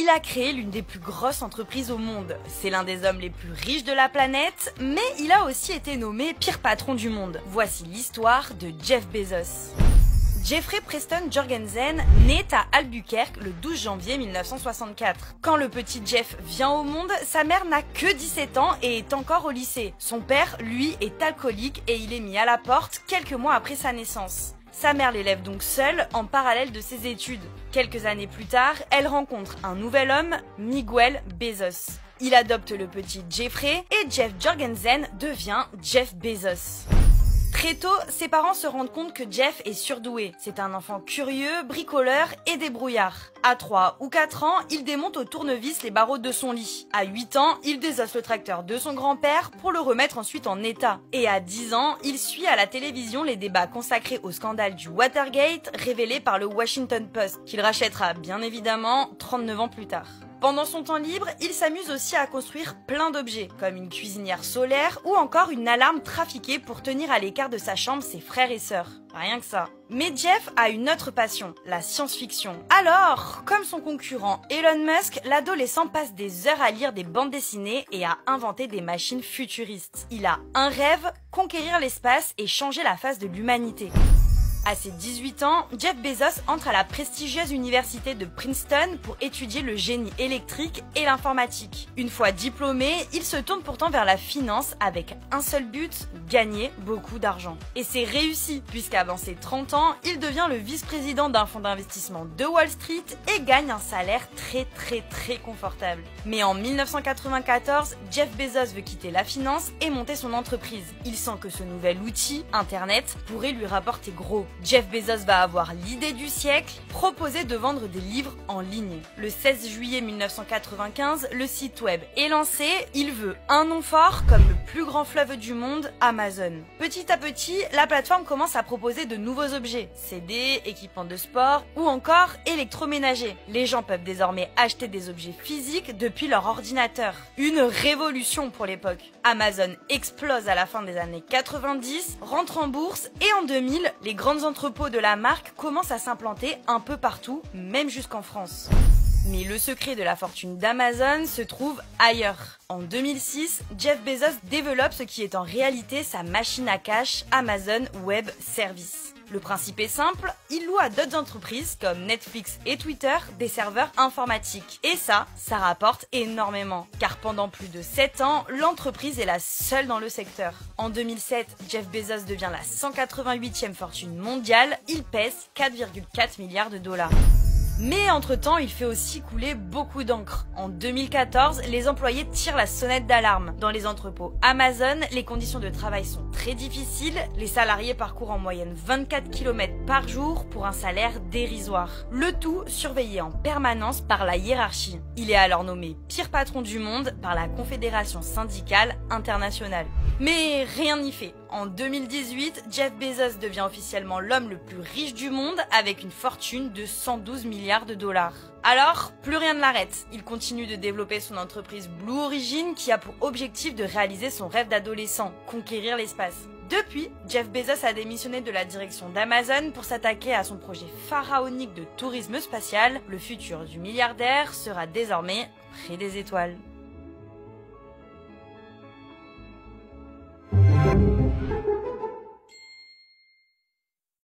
Il a créé l'une des plus grosses entreprises au monde. C'est l'un des hommes les plus riches de la planète, mais il a aussi été nommé pire patron du monde. Voici l'histoire de Jeff Bezos. Jeffrey Preston Jorgensen naît à Albuquerque le 12 janvier 1964. Quand le petit Jeff vient au monde, sa mère n'a que 17 ans et est encore au lycée. Son père, lui, est alcoolique et il est mis à la porte quelques mois après sa naissance. Sa mère l'élève donc seule en parallèle de ses études. Quelques années plus tard, elle rencontre un nouvel homme, Miguel Bezos. Il adopte le petit Jeffrey et Jeff Jorgensen devient Jeff Bezos. Très tôt, ses parents se rendent compte que Jeff est surdoué. C'est un enfant curieux, bricoleur et débrouillard. À 3 ou 4 ans, il démonte au tournevis les barreaux de son lit. À 8 ans, il désosse le tracteur de son grand-père pour le remettre ensuite en état. Et à 10 ans, il suit à la télévision les débats consacrés au scandale du Watergate révélé par le Washington Post, qu'il rachètera bien évidemment 39 ans plus tard. Pendant son temps libre, il s'amuse aussi à construire plein d'objets, comme une cuisinière solaire ou encore une alarme trafiquée pour tenir à l'écart de sa chambre ses frères et sœurs. Rien que ça. Mais Jeff a une autre passion, la science-fiction. Alors, comme son concurrent Elon Musk, l'adolescent passe des heures à lire des bandes dessinées et à inventer des machines futuristes. Il a un rêve, conquérir l'espace et changer la face de l'humanité. À ses 18 ans, Jeff Bezos entre à la prestigieuse université de Princeton pour étudier le génie électrique et l'informatique. Une fois diplômé, il se tourne pourtant vers la finance avec un seul but, gagner beaucoup d'argent. Et c'est réussi, puisqu'avant ses 30 ans, il devient le vice-président d'un fonds d'investissement de Wall Street et gagne un salaire très confortable. Mais en 1994, Jeff Bezos veut quitter la finance et monter son entreprise. Il sent que ce nouvel outil, Internet, pourrait lui rapporter gros. Jeff Bezos va avoir l'idée du siècle, proposer de vendre des livres en ligne. Le 16 juillet 1995, le site web est lancé, il veut un nom fort comme le plus grand fleuve du monde, Amazon. Petit à petit, la plateforme commence à proposer de nouveaux objets, CD, équipements de sport ou encore électroménagers. Les gens peuvent désormais acheter des objets physiques depuis leur ordinateur. Une révolution pour l'époque. Amazon explose à la fin des années 90, rentre en bourse et en 2000, les grandes entrepôts de la marque commencent à s'implanter un peu partout, même jusqu'en France. Mais le secret de la fortune d'Amazon se trouve ailleurs. En 2006, Jeff Bezos développe ce qui est en réalité sa machine à cash Amazon Web Services. Le principe est simple, il loue à d'autres entreprises comme Netflix et Twitter des serveurs informatiques. Et ça rapporte énormément. Car pendant plus de 7 ans, l'entreprise est la seule dans le secteur. En 2007, Jeff Bezos devient la 188e fortune mondiale, il pèse 4,4 milliards de dollars. Mais entre-temps, il fait aussi couler beaucoup d'encre. En 2014, les employés tirent la sonnette d'alarme. Dans les entrepôts Amazon, les conditions de travail sont très difficiles. Les salariés parcourent en moyenne 24 km par jour pour un salaire dérisoire. Le tout surveillé en permanence par la hiérarchie. Il est alors nommé pire patron du monde par la Confédération syndicale internationale. Mais rien n'y fait. En 2018, Jeff Bezos devient officiellement l'homme le plus riche du monde avec une fortune de 112 milliards de dollars. Alors, plus rien ne l'arrête. Il continue de développer son entreprise Blue Origin qui a pour objectif de réaliser son rêve d'adolescent, conquérir l'espace. Depuis, Jeff Bezos a démissionné de la direction d'Amazon pour s'attaquer à son projet pharaonique de tourisme spatial. Le futur du milliardaire sera désormais près des étoiles.